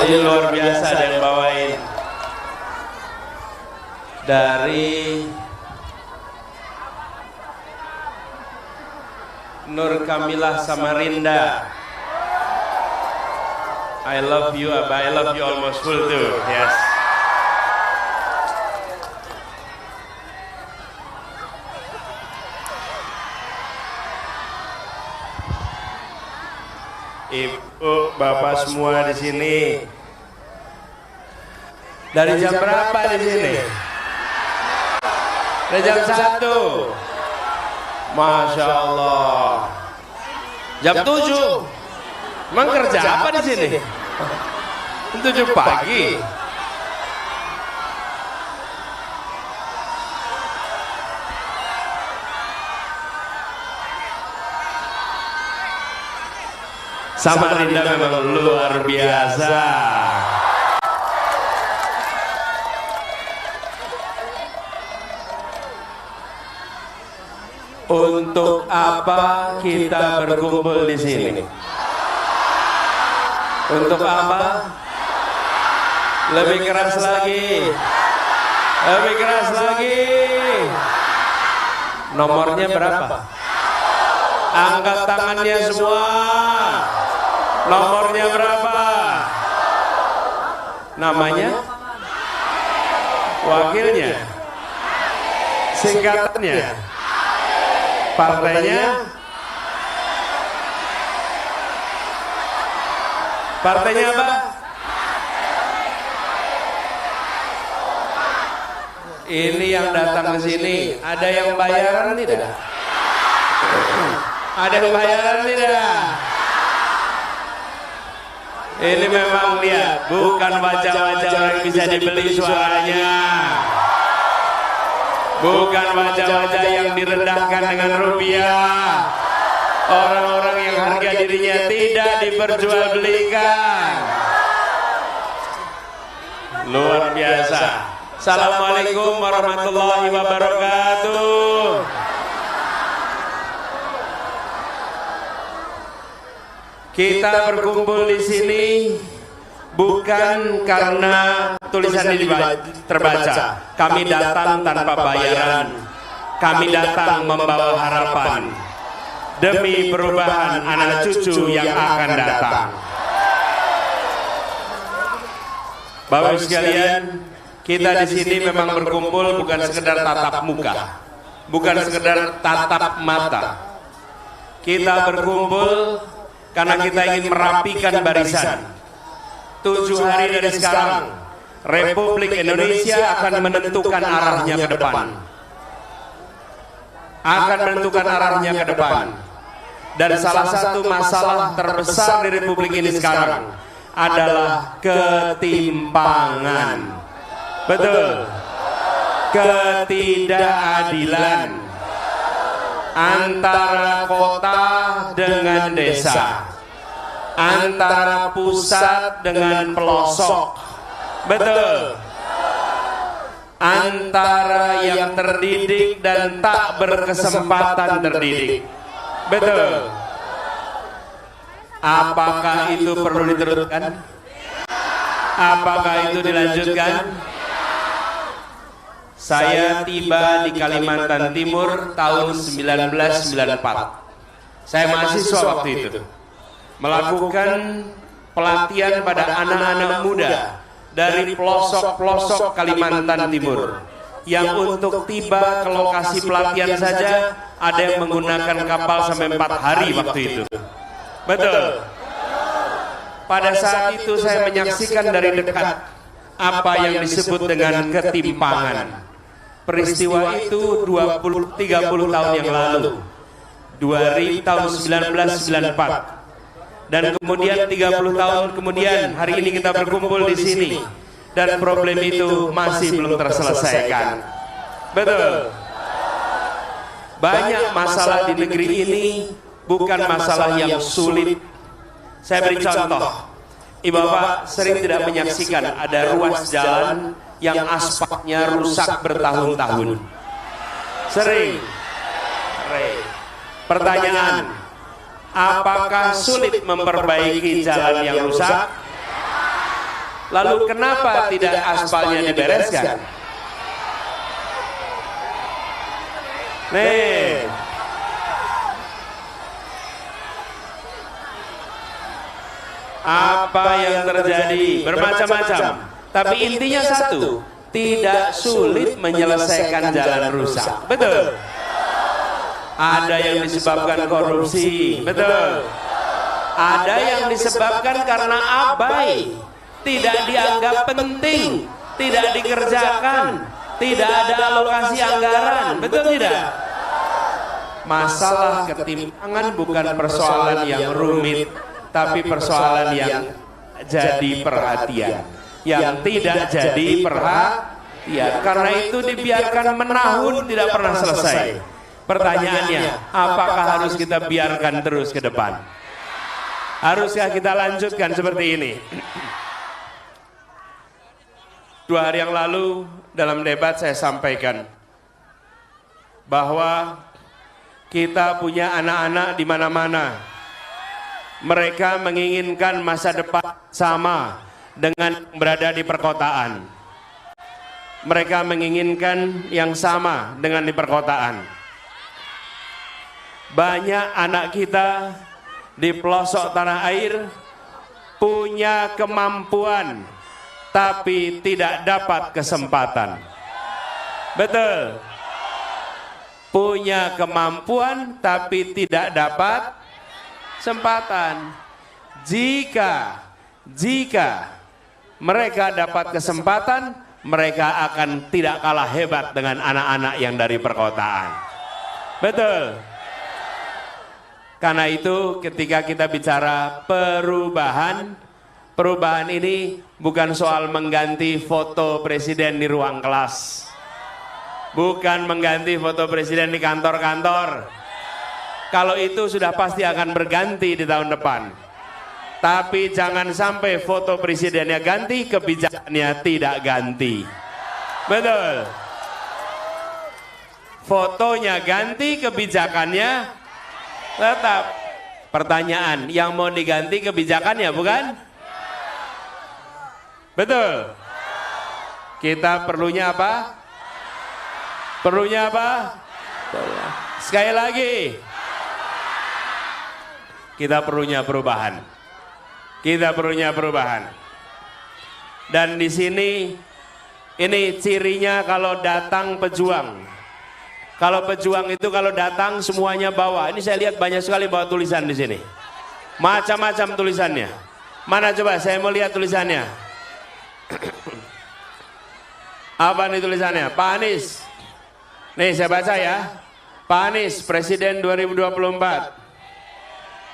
Ini luar biasa ada yang bawain dari Nur Kamilah Samarinda. I love you, Abah. I love you almost full too. Yes. Ibu, bapak semua di sini. Dari jam berapa di sini? Dari jam 1. Masya Allah. Jam 7. Emang kerja apa di sini? 7 pagi. Samarinda memang luar biasa. Untuk apa kita berkumpul di sini? Untuk apa? Lebih keras lagi. Lebih keras lagi. Nomornya berapa? Angkat tangannya semua. Nomornya berapa? Namanya? Wakilnya? Singkatannya? Partainya? Partainya apa? Ini yang datang ke sini, ada yang bayaran tidak? Ada yang bayaran tidak? Ini memang lihat, bukan wajah-wajah orang yang bisa dibeli suaranya. Bukan wajah-wajah yang direndahkan dengan rupiah. Orang-orang yang harga dirinya tidak diperjualbelikan. Luar biasa. Assalamualaikum warahmatullahi wabarakatuh. Kita berkumpul di sini bukan karena tulisan ini terbaca. Kami datang tanpa bayaran. Kami datang membawa harapan demi perubahan anak cucu yang akan datang. Bapak Ibu sekalian, kita di sini memang berkumpul bukan sekedar tatap muka, bukan sekedar tatap mata. Kita berkumpul karena kita ingin merapikan barisan. 7 hari dari sekarang, Republik Indonesia akan menentukan arahnya ke depan. Akan menentukan arahnya ke depan. Dan salah satu masalah terbesar di Republik ini sekarang adalah ketimpangan. Betul. Ketidakadilan antara kota dengan desa, antara pusat dengan pelosok. Betul. Antara yang terdidik dan tak berkesempatan terdidik. Betul. Apakah itu perlu diteruskan? Apakah itu dilanjutkan? Saya tiba di Kalimantan Timur tahun 1994. Saya mahasiswa waktu itu, melakukan pelatihan pada anak-anak muda dari pelosok-pelosok Kalimantan Timur, yang untuk tiba ke lokasi pelatihan saja ada yang menggunakan kapal sampai 4 hari waktu itu. Betul. Pada saat itu saya menyaksikan dari dekat apa yang disebut dengan ketimpangan. Peristiwa itu 30 tahun yang lalu, tahun 1994. Dan kemudian 30 tahun kemudian hari ini kita berkumpul di sini dan problem itu masih belum terselesaikan. Betul. Banyak masalah di negeri ini bukan masalah yang sulit. Saya beri contoh. Ibu bapak sering tidak menyaksikan ada ruas jalan yang aspalnya rusak bertahun-tahun. Sering. Pertanyaan, apakah sulit memperbaiki jalan yang rusak? Lalu kenapa tidak aspalnya dibereskan? Nih, apa yang terjadi? Bermacam-macam. Tapi intinya satu, tidak sulit menyelesaikan jalan rusak. Betul. Ada yang disebabkan korupsi. Betul. Ada yang disebabkan karena abai, tidak dianggap penting, tidak dikerjakan, tidak ada alokasi anggaran. Betul tidak? Masalah ketimpangan bukan persoalan yang rumit, tapi persoalan yang jadi perhatian, yang tidak jadi perhatian. Karena itu dibiarkan menahun tidak pernah selesai. Pertanyaannya, apakah harus kita biarkan terus ke depan? Haruskah kita lanjutkan seperti ini? 2 hari yang lalu dalam debat saya sampaikan bahwa kita punya anak-anak di mana-mana. Mereka menginginkan masa depan sama dengan berada di perkotaan. Mereka menginginkan yang sama dengan di perkotaan. Banyak anak kita di pelosok tanah air punya kemampuan tapi tidak dapat kesempatan. Betul. Punya kemampuan tapi tidak dapat kesempatan. Jika mereka dapat kesempatan, mereka akan tidak kalah hebat dengan anak-anak yang dari perkotaan. Betul. Karena itu ketika kita bicara perubahan, perubahan ini bukan soal mengganti foto presiden di ruang kelas, bukan mengganti foto presiden di kantor-kantor. Kalau itu sudah pasti akan berganti di tahun depan. Tapi jangan sampai foto presidennya ganti, kebijakannya tidak ganti. Betul. Fotonya ganti, kebijakannya tetap. Pertanyaan, yang mau diganti kebijakannya bukan? Betul. Kita perlunya apa? Perlunya apa? Sekali lagi, kita perlunya perubahan. Kita perlunya perubahan. Dan di sini ini cirinya kalau datang pejuang. Kalau pejuang itu kalau datang semuanya bawa. Ini saya lihat banyak sekali bawa tulisan di sini. Macam-macam tulisannya. Mana coba saya mau lihat tulisannya. Apa nih tulisannya? Pak Anies. Nih saya baca ya. Pak Anies, Presiden 2024.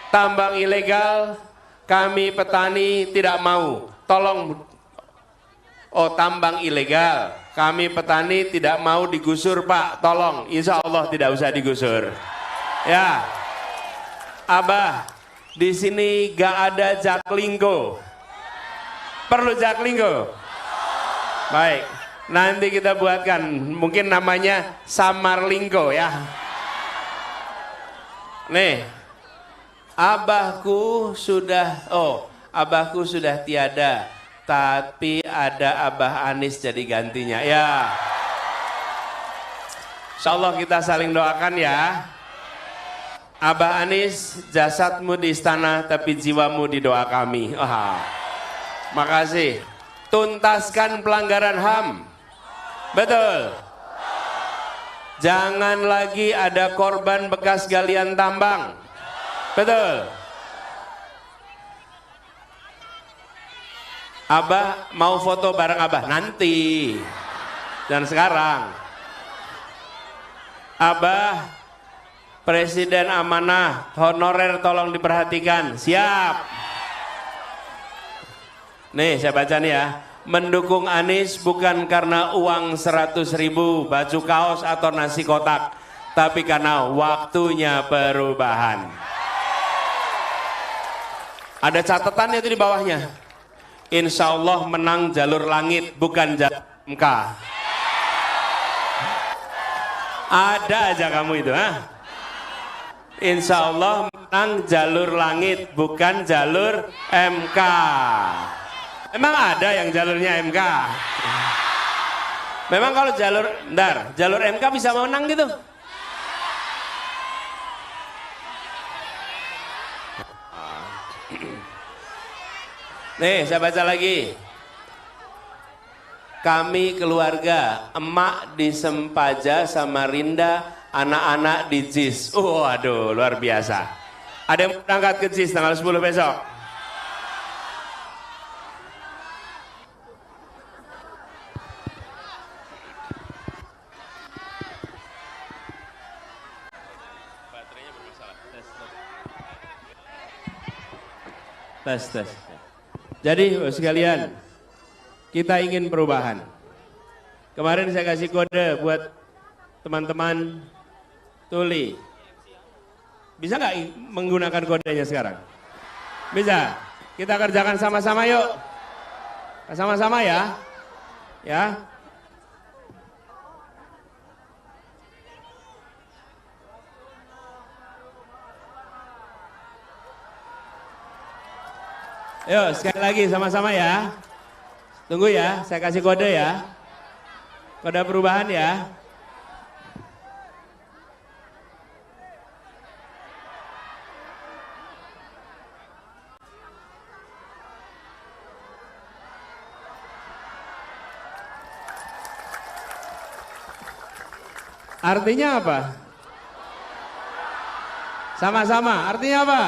Tambang ilegal kami petani tidak mau. Tolong. Oh, tambang ilegal kami petani tidak mau digusur Pak. Tolong, insya Allah tidak usah digusur. Ya, Abah, di sini gak ada jaklingko. Perlu jaklingko? Baik, nanti kita buatkan. Mungkin namanya samarlingko ya. Nih, abahku sudah tiada. Tapi ada Abah Anies jadi gantinya ya. Insyaallah kita saling doakan ya. Abah Anies, jasadmu di istana tapi jiwamu di doa kami. Makasih. Tuntaskan pelanggaran HAM. Betul. Jangan lagi ada korban bekas galian tambang. Betul. Abah mau foto bareng Abah nanti, dan sekarang. Abah, Presiden amanah, honorer tolong diperhatikan, siap. Nih saya baca nih ya, mendukung Anies bukan karena uang 100.000, baju kaos atau nasi kotak, tapi karena waktunya perubahan. Ada catatannya itu di bawahnya. Insya Allah menang jalur langit bukan jalur MK. Ada aja kamu itu, Insya Allah menang jalur langit bukan jalur MK. Emang ada yang jalurnya MK? Memang kalau jalur MK bisa menang gitu? Nih, saya baca lagi. Kami keluarga, emak di Sempaja, Samarinda, anak-anak di JIS. Waduh, luar biasa. Ada yang berangkat ke JIS tanggal 10 besok? Baterainya bermasalah. Tes. Jadi sekalian, kita ingin perubahan. Kemarin saya kasih kode buat teman-teman tuli. Bisa nggak menggunakan kodenya sekarang? Bisa. Kita kerjakan sama-sama yuk. Sama-sama ya. Ya. Yuk, sekali lagi sama-sama ya. Tunggu ya, saya kasih kode ya. Kode perubahan ya. Artinya apa? Sama-sama, artinya apa?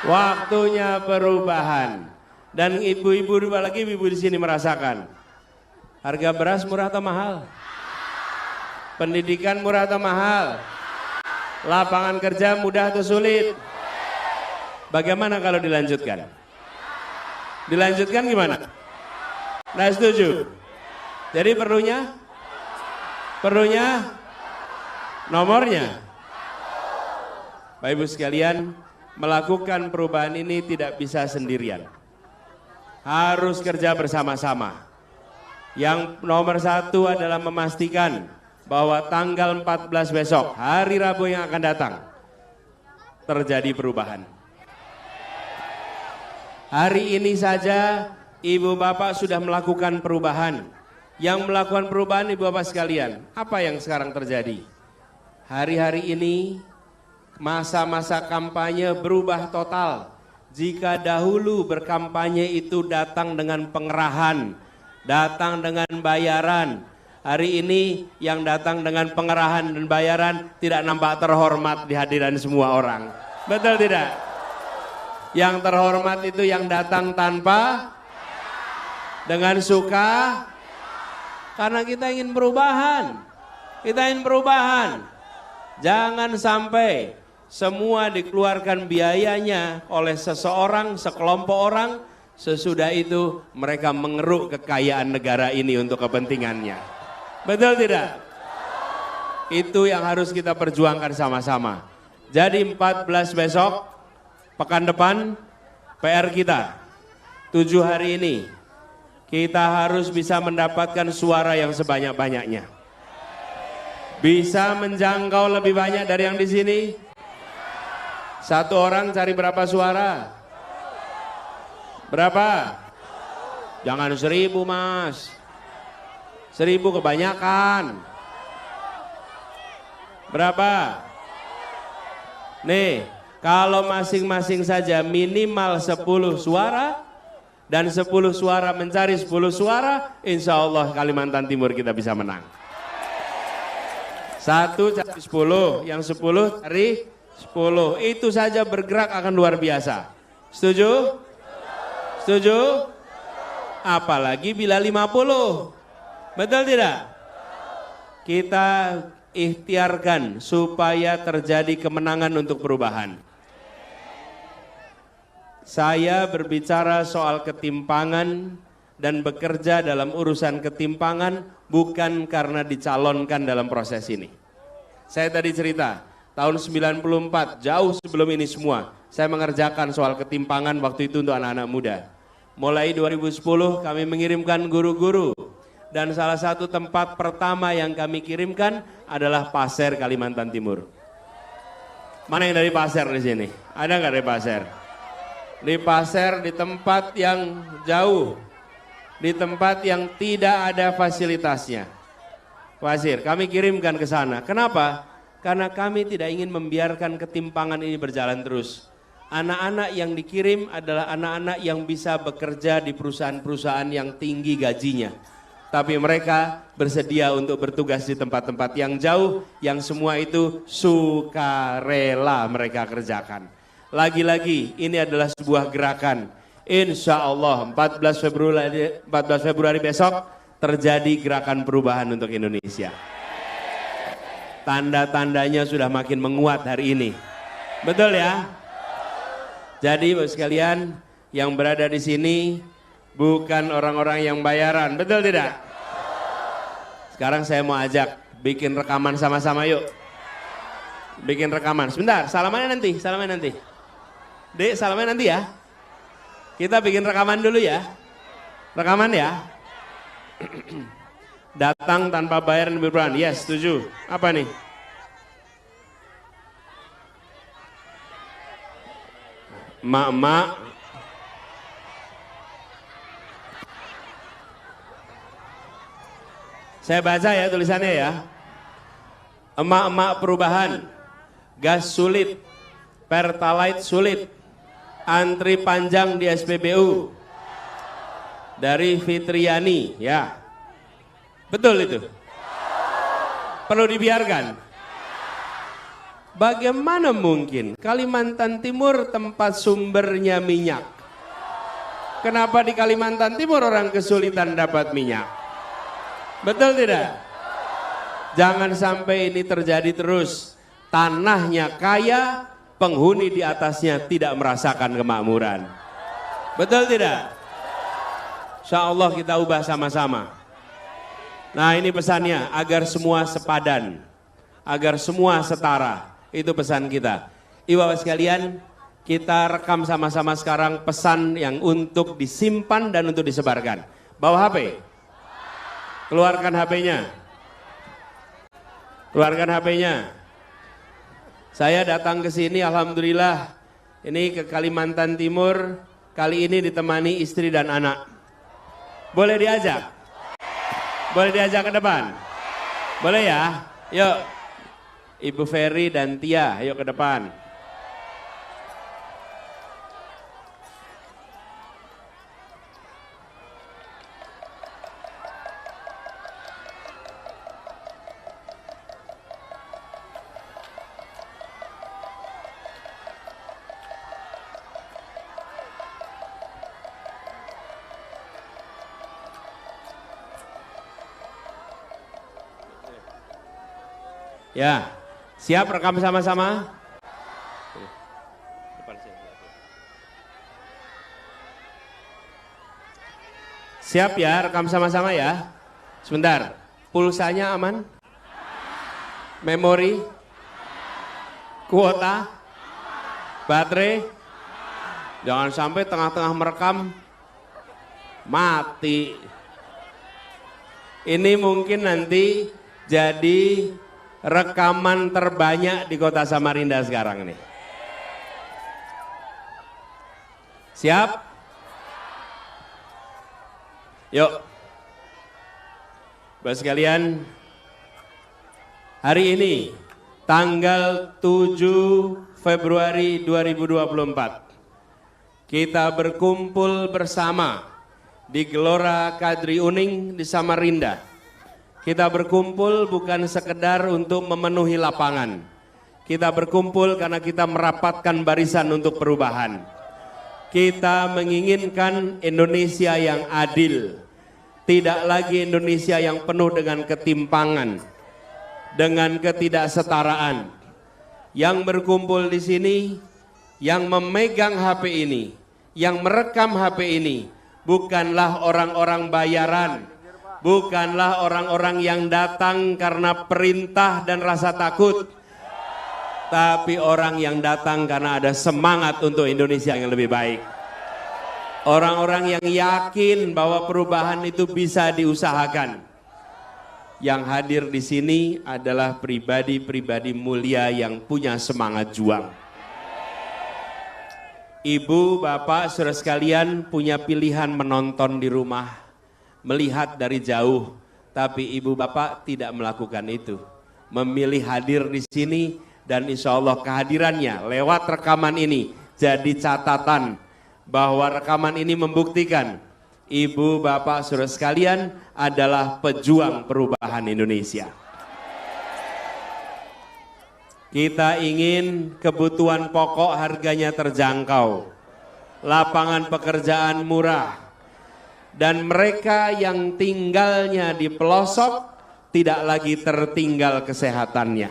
Waktunya perubahan. Dan ibu-ibu, apalagi ibu di sini merasakan. Harga beras murah atau mahal? Pendidikan murah atau mahal? Lapangan kerja mudah atau sulit? Bagaimana kalau dilanjutkan? Dilanjutkan gimana? Nah, setuju. Jadi perlunya nomornya. Bapak Ibu sekalian, melakukan perubahan ini tidak bisa sendirian. Harus kerja bersama-sama. Yang nomor satu adalah memastikan bahwa tanggal 14 besok, hari Rabu yang akan datang, terjadi perubahan. Hari ini saja Ibu Bapak sudah melakukan perubahan. Yang melakukan perubahan Ibu Bapak sekalian, apa yang sekarang terjadi? Hari-hari ini masa-masa kampanye berubah total. Jika dahulu berkampanye itu datang dengan pengerahan, datang dengan bayaran. Hari ini yang datang dengan pengerahan dan bayaran tidak nampak terhormat di hadiran semua orang. Betul tidak? Yang terhormat itu yang datang tanpa, dengan suka, karena kita ingin perubahan. Kita ingin perubahan. Jangan sampai semua dikeluarkan biayanya oleh seseorang, sekelompok orang, sesudah itu mereka mengeruk kekayaan negara ini untuk kepentingannya. Betul tidak? Itu yang harus kita perjuangkan sama-sama. Jadi 14 besok, pekan depan, PR kita, 7 hari ini, kita harus bisa mendapatkan suara yang sebanyak-banyaknya. Bisa menjangkau lebih banyak dari yang di sini? Satu orang cari berapa suara? Berapa? Jangan 1000 mas. 1000 kebanyakan. Berapa? Nih, kalau masing-masing saja minimal 10 suara, dan 10 suara mencari 10 suara, insya Allah Kalimantan Timur kita bisa menang. 1 cari 10, yang 10 cari 10, itu saja bergerak akan luar biasa. Setuju? Setuju? Apalagi bila 50. Betul tidak? Kita ikhtiarkan supaya terjadi kemenangan untuk perubahan. Saya berbicara soal ketimpangan dan bekerja dalam urusan ketimpangan bukan karena dicalonkan dalam proses ini. Saya tadi cerita, tahun 94, jauh sebelum ini semua, saya mengerjakan soal ketimpangan waktu itu untuk anak-anak muda. Mulai 2010 kami mengirimkan guru-guru, dan salah satu tempat pertama yang kami kirimkan adalah Pasir, Kalimantan Timur. Mana yang dari Pasir di sini? Ada nggak dari Pasir? di pasar, di tempat yang jauh, di tempat yang tidak ada fasilitasnya. Wazir, kami kirimkan ke sana. Kenapa? Karena kami tidak ingin membiarkan ketimpangan ini berjalan terus. Anak-anak yang dikirim adalah anak-anak yang bisa bekerja di perusahaan-perusahaan yang tinggi gajinya. Tapi mereka bersedia untuk bertugas di tempat-tempat yang jauh, yang semua itu sukarela mereka kerjakan. Lagi-lagi ini adalah sebuah gerakan. Insya Allah 14 Februari besok terjadi gerakan perubahan untuk Indonesia. Tanda-tandanya sudah makin menguat hari ini. Betul ya? Jadi Bapak sekalian yang berada di sini bukan orang-orang yang bayaran, betul tidak? Sekarang saya mau ajak bikin rekaman sama-sama yuk. Bikin rekaman, sebentar, salamannya nanti. Dek, salamannya nanti ya. Kita bikin rekaman dulu ya. Rekaman ya. Datang tanpa bayar dan berperan, yes, setuju. Apa nih? Emak-emak saya baca ya tulisannya ya. Emak-emak perubahan, gas sulit, pertalite sulit, antri panjang di SPBU. Dari Fitriani ya. Betul itu? Perlu dibiarkan? Bagaimana mungkin Kalimantan Timur tempat sumbernya minyak? Kenapa di Kalimantan Timur orang kesulitan dapat minyak? Betul tidak? Jangan sampai ini terjadi terus. Tanahnya kaya, penghuni di atasnya tidak merasakan kemakmuran. Betul tidak? Insya Allah kita ubah sama-sama. Nah ini pesannya, agar semua sepadan, agar semua setara. Itu pesan kita. Ibu-ibu sekalian, kita rekam sama-sama sekarang pesan yang untuk disimpan dan untuk disebarkan. Bawa HP. Keluarkan HP-nya. Keluarkan HP-nya. Saya datang ke sini, alhamdulillah, ini ke Kalimantan Timur, kali ini ditemani istri dan anak. Boleh diajak? Boleh diajak ke depan? Boleh ya? Yuk. Ibu Ferry dan Tia, ayo ke depan. Ya. Siap rekam sama-sama? Siap ya, rekam sama-sama ya. Sebentar, pulsanya aman? Memori? Kuota? Baterai? Jangan sampai tengah-tengah merekam mati. Ini mungkin nanti jadi rekaman terbanyak di kota Samarinda sekarang nih. Siap? Yuk. Bapak sekalian, hari ini tanggal 7 Februari 2024 kita berkumpul bersama di Gelora Kadri Uning di Samarinda. Kita berkumpul bukan sekedar untuk memenuhi lapangan. Kita berkumpul karena kita merapatkan barisan untuk perubahan. Kita menginginkan Indonesia yang adil. Tidak lagi Indonesia yang penuh dengan ketimpangan, dengan ketidaksetaraan. Yang berkumpul di sini, yang memegang HP ini, yang merekam HP ini, bukanlah orang-orang bayaran. Bukanlah orang-orang yang datang karena perintah dan rasa takut, tapi orang yang datang karena ada semangat untuk Indonesia yang lebih baik. Orang-orang yang yakin bahwa perubahan itu bisa diusahakan. Yang hadir di sini adalah pribadi-pribadi mulia yang punya semangat juang. Ibu, bapak, saudara sekalian punya pilihan menonton di rumah, melihat dari jauh, tapi ibu bapak tidak melakukan itu. Memilih hadir di sini dan insya Allah kehadirannya lewat rekaman ini jadi catatan bahwa rekaman ini membuktikan ibu, bapak, saudara sekalian adalah pejuang perubahan Indonesia. Kita ingin kebutuhan pokok harganya terjangkau, lapangan pekerjaan murah, dan mereka yang tinggalnya di pelosok tidak lagi tertinggal kesehatannya,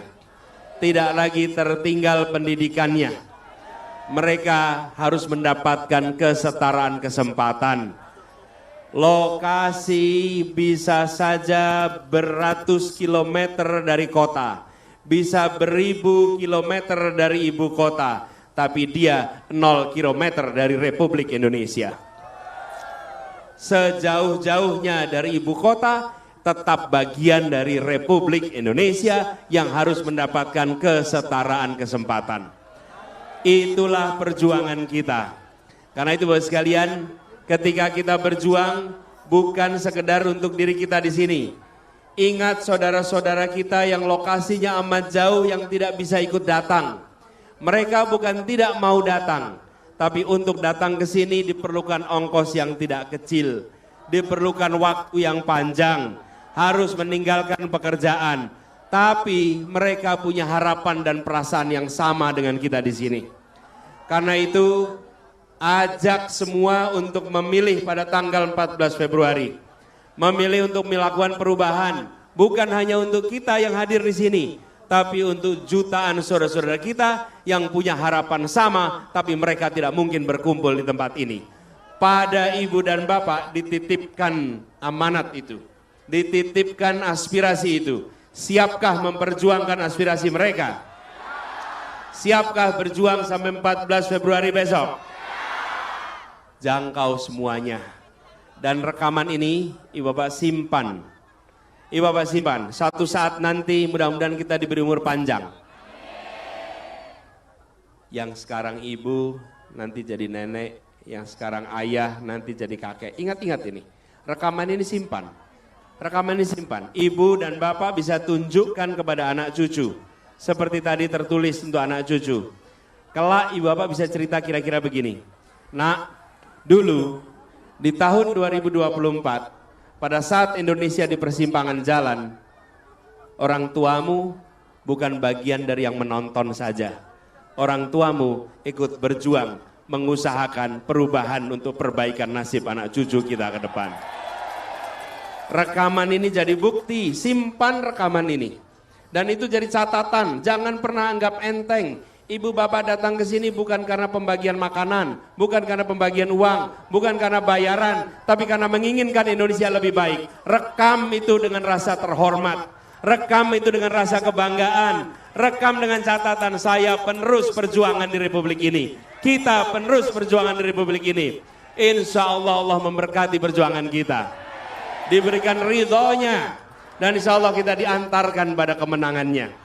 tidak lagi tertinggal pendidikannya. Mereka harus mendapatkan kesetaraan kesempatan. Lokasi bisa saja beratus kilometer dari kota, bisa beribu kilometer dari ibu kota, tapi dia 0 kilometer dari Republik Indonesia. Sejauh-jauhnya dari ibu kota, tetap bagian dari Republik Indonesia yang harus mendapatkan kesetaraan kesempatan. Itulah perjuangan kita. Karena itu Bapak sekalian, ketika kita berjuang bukan sekedar untuk diri kita di sini. Ingat saudara-saudara kita yang lokasinya amat jauh yang tidak bisa ikut datang. Mereka bukan tidak mau datang, tapi untuk datang ke sini diperlukan ongkos yang tidak kecil, diperlukan waktu yang panjang, harus meninggalkan pekerjaan. Tapi mereka punya harapan dan perasaan yang sama dengan kita di sini. Karena itu ajak semua untuk memilih pada tanggal 14 Februari. Memilih untuk melakukan perubahan, bukan hanya untuk kita yang hadir di sini, tapi untuk jutaan saudara-saudara kita yang punya harapan sama, tapi mereka tidak mungkin berkumpul di tempat ini. Pada ibu dan bapak dititipkan amanat itu, dititipkan aspirasi itu. Siapkah memperjuangkan aspirasi mereka? Siapkah berjuang sampai 14 Februari besok? Jangkau semuanya. Dan rekaman ini ibu bapak simpan. Ibu bapak simpan. Suatu saat nanti mudah-mudahan kita diberi umur panjang. Yang sekarang ibu nanti jadi nenek, yang sekarang ayah nanti jadi kakek. Ingat-ingat ini. Rekaman ini simpan. Rekaman ini simpan. Ibu dan bapak bisa tunjukkan kepada anak cucu. Seperti tadi tertulis untuk anak cucu. Kelak ibu bapak bisa cerita kira-kira begini. Nak, dulu di tahun 2024, pada saat Indonesia di persimpangan jalan, orang tuamu bukan bagian dari yang menonton saja. Orang tuamu ikut berjuang, mengusahakan perubahan untuk perbaikan nasib anak cucu kita ke depan. Rekaman ini jadi bukti, simpan rekaman ini. Dan itu jadi catatan, jangan pernah anggap enteng. Ibu bapak datang ke sini bukan karena pembagian makanan, bukan karena pembagian uang, bukan karena bayaran, tapi karena menginginkan Indonesia lebih baik. Rekam itu dengan rasa terhormat, rekam itu dengan rasa kebanggaan, rekam dengan catatan saya penerus perjuangan di Republik ini. Kita penerus perjuangan di Republik ini. Insya Allah Allah memberkati perjuangan kita, diberikan ridhonya, dan insya Allah kita diantarkan pada kemenangannya.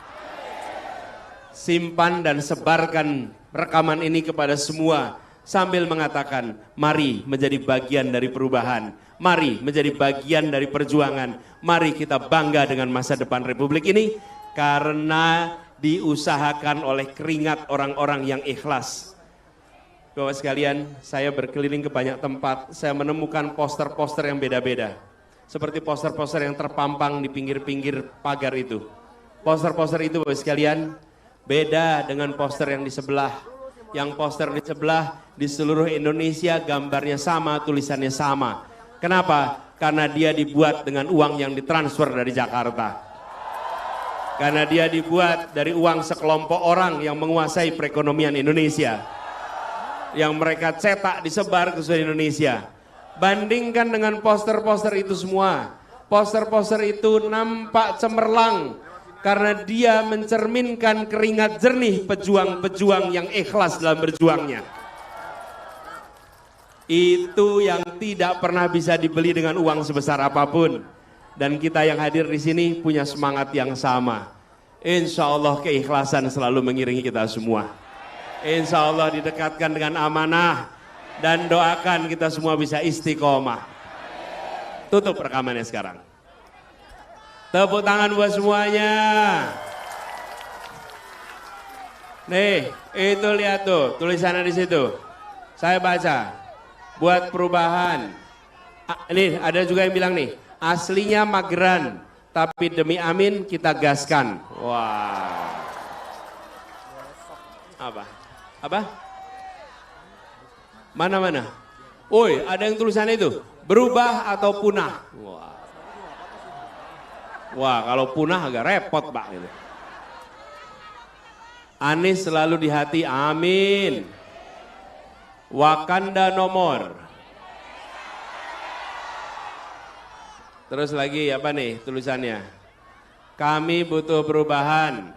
Simpan dan sebarkan rekaman ini kepada semua sambil mengatakan, mari menjadi bagian dari perubahan, mari menjadi bagian dari perjuangan, mari kita bangga dengan masa depan Republik ini karena diusahakan oleh keringat orang-orang yang ikhlas. Bapak sekalian, saya berkeliling ke banyak tempat, saya menemukan poster-poster yang beda-beda. Seperti poster-poster yang terpampang di pinggir-pinggir pagar itu. Poster-poster itu Bapak sekalian, beda dengan poster yang di sebelah. Yang poster di sebelah di seluruh Indonesia gambarnya sama, tulisannya sama. Kenapa? Karena dia dibuat dengan uang yang ditransfer dari Jakarta. Karena dia dibuat dari uang sekelompok orang yang menguasai perekonomian Indonesia. Yang mereka cetak disebar ke seluruh Indonesia. Bandingkan dengan poster-poster itu semua. Poster-poster itu nampak cemerlang. Karena dia mencerminkan keringat jernih pejuang-pejuang yang ikhlas dalam berjuangnya. Itu yang tidak pernah bisa dibeli dengan uang sebesar apapun. Dan kita yang hadir di sini punya semangat yang sama. Insya Allah keikhlasan selalu mengiringi kita semua. Insya Allah didekatkan dengan amanah. Dan doakan kita semua bisa istiqomah. Tutup rekamannya sekarang. Tepuk tangan buat semuanya. Nih, itu lihat tuh tulisannya di situ. Saya baca. Buat perubahan. Ini ada juga yang bilang nih, aslinya mageran, tapi demi amin kita gaskan. Wah. Apa? Mana? Woi, ada yang tulisannya itu, berubah atau punah. Wah, kalau punah agak repot, Pak. Gitu. Anies selalu di hati, amin. Wakanda nomor. Terus lagi apa nih tulisannya? Kami butuh perubahan.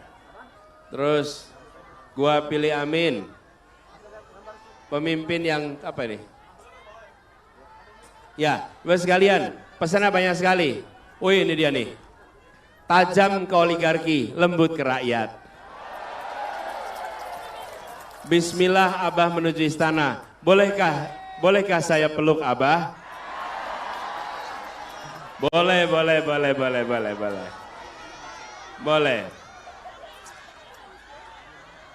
Terus gua pilih amin. Pemimpin yang apa ini? Ya, Bapak sekalian, pesannya banyak sekali. Wih, ini dia nih. Tajam ke oligarki, lembut ke rakyat. Bismillah Abah menuju istana. Bolehkah saya peluk Abah? Boleh.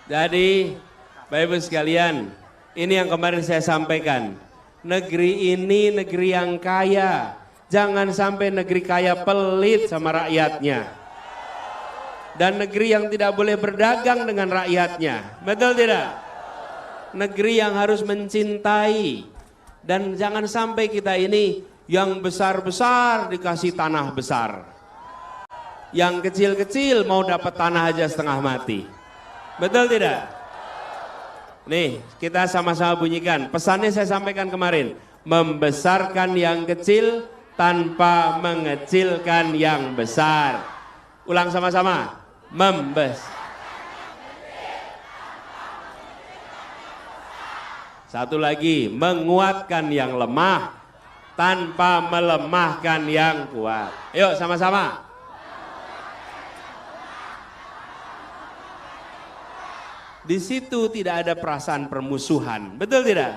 Jadi, Bapak Ibu sekalian, ini yang kemarin saya sampaikan. Negeri ini negeri yang kaya. Jangan sampai negeri kaya pelit sama rakyatnya. Dan negeri yang tidak boleh berdagang dengan rakyatnya. Betul tidak? Negeri yang harus mencintai. Dan jangan sampai kita ini yang besar-besar dikasih tanah besar. Yang kecil-kecil mau dapat tanah aja setengah mati. Betul tidak? Nih, kita sama-sama bunyikan. Pesannya saya sampaikan kemarin. Membesarkan yang kecil tanpa mengecilkan yang besar. Ulang sama-sama. Satu lagi, menguatkan yang lemah tanpa melemahkan yang kuat. Yuk sama-sama. Di situ tidak ada perasaan permusuhan, betul tidak?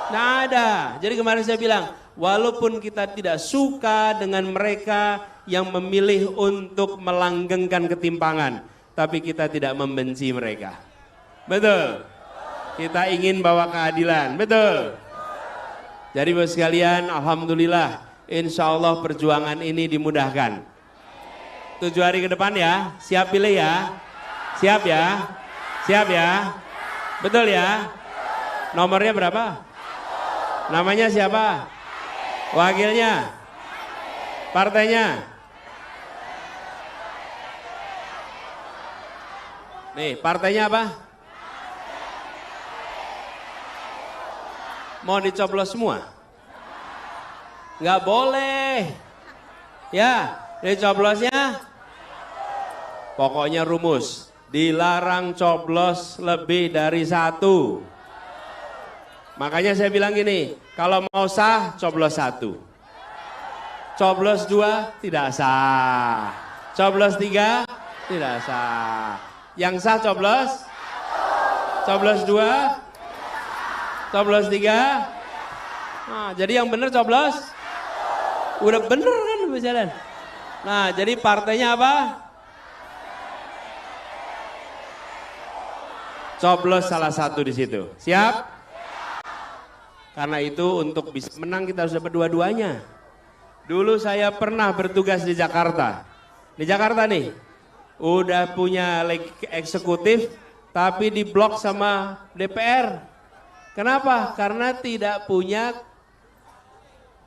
Nggak ada. Jadi kemarin saya bilang, walaupun kita tidak suka dengan mereka yang memilih untuk melanggengkan ketimpangan, tapi kita tidak membenci mereka. Betul? Kita ingin bawa keadilan, betul? Jadi Bapak sekalian, alhamdulillah, insya Allah perjuangan ini dimudahkan. 7 hari ke depan ya, siap pilih ya? Siap ya? Siap ya? Betul ya? Nomornya berapa? Namanya siapa? Wakilnya? Partainya? Nih, partainya apa? Mau dicoblos semua? Nggak boleh. Ya, dicoblosnya? Pokoknya rumus. Dilarang coblos lebih dari 1. Makanya saya bilang gini, kalau mau sah coblos 1. Coblos 2 tidak sah. Coblos 3 tidak sah. Yang sah coblos? Coblos 2? Coblos 3? Nah, jadi yang benar coblos? Udah bener kan berjalan. Nah, jadi partainya apa? Coblos salah satu di situ. Siap? Karena itu untuk bisa menang kita harus dapat dua-duanya. Dulu saya pernah bertugas di Jakarta. Di Jakarta nih, udah punya eksekutif tapi diblok sama DPR. Kenapa? Karena tidak punya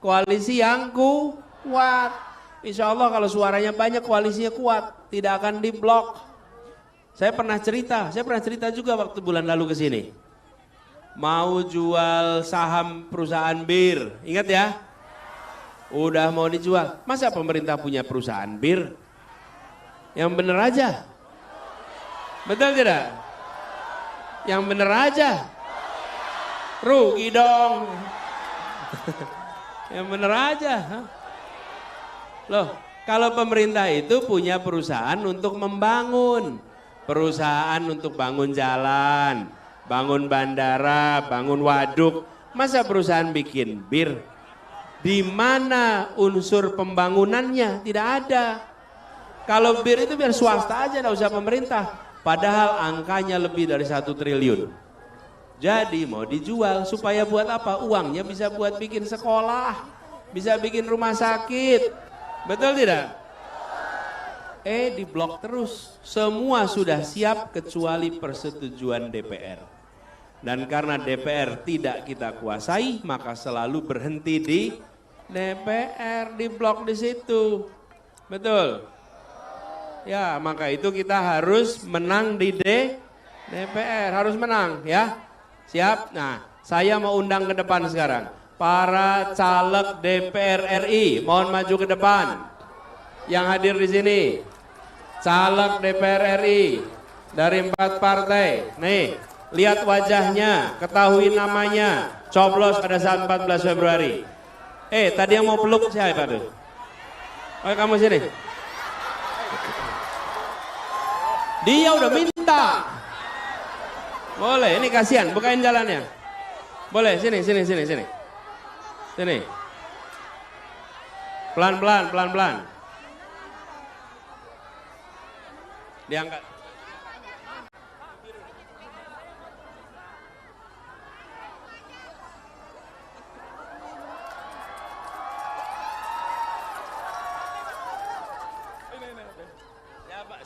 koalisi yang kuat. Insya Allah kalau suaranya banyak, koalisinya kuat, tidak akan diblok. Saya pernah cerita juga waktu bulan lalu ke sini. Mau jual saham perusahaan bir, ingat ya? Udah mau dijual. Masa pemerintah punya perusahaan bir? Yang bener aja. Betul tidak? Yang bener aja. Rugi dong. Yang bener aja. Loh, kalau pemerintah itu punya perusahaan untuk membangun. Perusahaan untuk bangun jalan, bangun bandara, bangun waduk. Masa perusahaan bikin bir? Di mana unsur pembangunannya? Tidak ada. Kalau bir itu biar swasta aja, tidak usah pemerintah. Padahal angkanya lebih dari 1 triliun. Jadi mau dijual supaya buat apa? Uangnya bisa buat bikin sekolah, bisa bikin rumah sakit. Betul tidak? Diblok terus. Semua sudah siap kecuali persetujuan DPR. Dan karena DPR tidak kita kuasai, maka selalu berhenti di DPR, diblok di situ. Betul? Ya, maka itu kita harus menang di DPR, harus menang ya. Siap? Nah, saya mau undang ke depan sekarang. Para caleg DPR RI, mohon maju ke depan. Yang hadir di sini, caleg DPR RI dari 4 partai. Nih, lihat wajahnya, ketahui namanya, coblos pada saat 14 Februari. Tadi yang mau peluk siapa tuh? Oh, kamu sini. Dia udah minta. Boleh, ini kasihan, bukain jalannya. Boleh, sini. Sini. Pelan-pelan. Diangkat.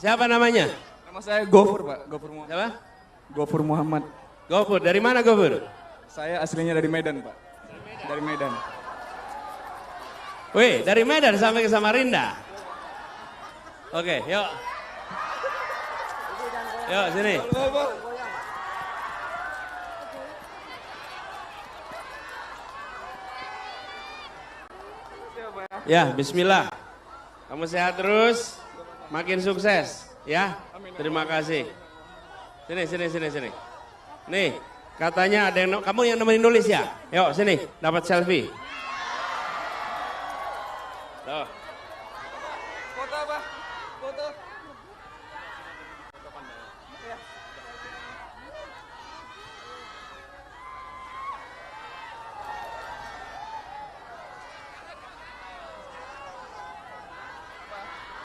Siapa namanya? Nama saya Gofur, Pak. Gofur Muhammad. Siapa? Gofur Muhammad. Gofur, dari mana Gofur? Saya aslinya dari Medan, Pak. Dari Medan. Wih, dari Medan sampai ke Samarinda. Oke, yuk. Yuk, sini. Ya, bismillah. Kamu sehat terus, makin sukses, ya. Terima kasih. Sini. Nih, katanya ada yang kamu yang nemenin nulis ya? Yuk, sini, dapat selfie. Tuh.